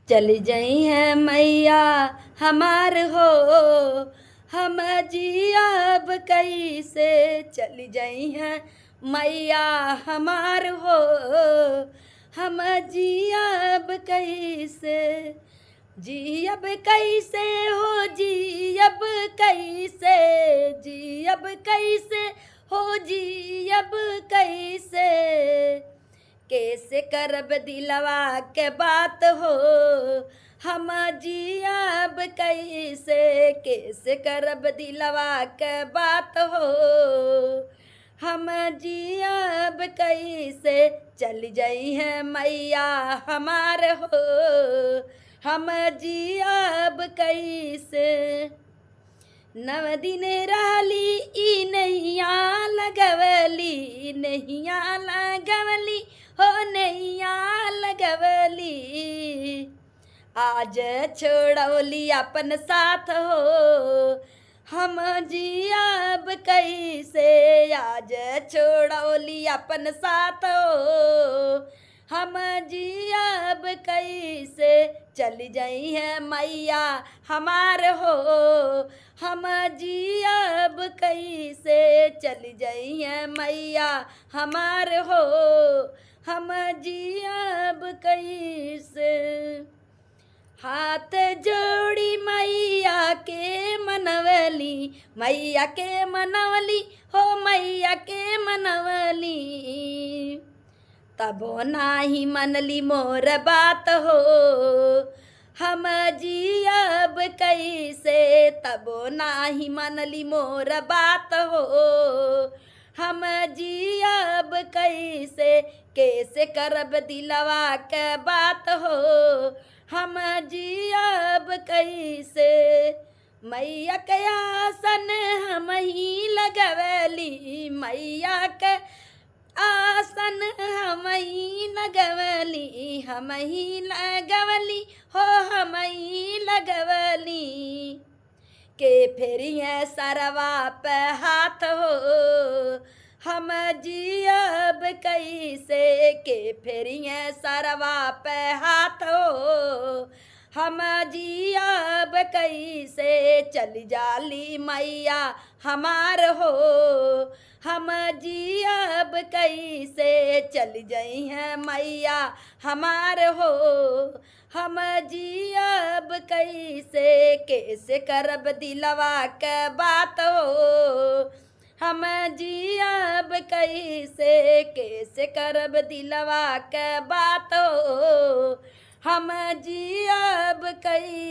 चली जाई है मैया हमार हो, हम जियब कैसे। चली जाई है मैया हमार हो, हम जियब कैसे। जियब कैसे हो, जियब कैसे, जियब कैसे हो, जियब कैसे। कैसे करब दिलवा के बात हो, हम जियब कैसे। कैसे करब दिलवा के बात हो, हम जियब कैसे। चल जाई है मैया हमार हो, हम जियब कैसे। नव दिन रहली ई नैया लगवली, नैया लगवली हो, नैया लगवली। आज छोड़ौली अपन साथ हो, हम जियब कैसे। आज छोड़ौली अपन साथ हो, हम जियब कैसे। चल जाई है मैया हमार हो, हम जियब कैसे। चल जाई है मैया हमार हो, हम जियब कैसे। हाथ जोड़ी मैया के मनवली, मैया के मनवली हो, मैया के मनवली। तबो नाही मनली मोर बात हो, हम जियब कैसे। तबो नाही मनली मोर बात हो, हम जियब कैसे। कैसे करब दिलवा के बात हो, हम जियब कैसे। मैया के आसन हम ही लगवली, मैया के आसन हम ही लगवली, हम ही लगवली हो, हम ही लगवली। के फेरिए सरवा पे हाथ हो, हम जियब कैसे। के फेरिए सरवा पे हाथ हो, हम जियब कैसे। चल जाली मैया हमार हो, हम जियब कैसे। चल जाई है मैया हमार हो, हम जियब कैसे। कैसे करब दिलवा के बात हो, हम जियब कैसे। कैसे करब दिलवा के बात हो, हम जियब कैसे।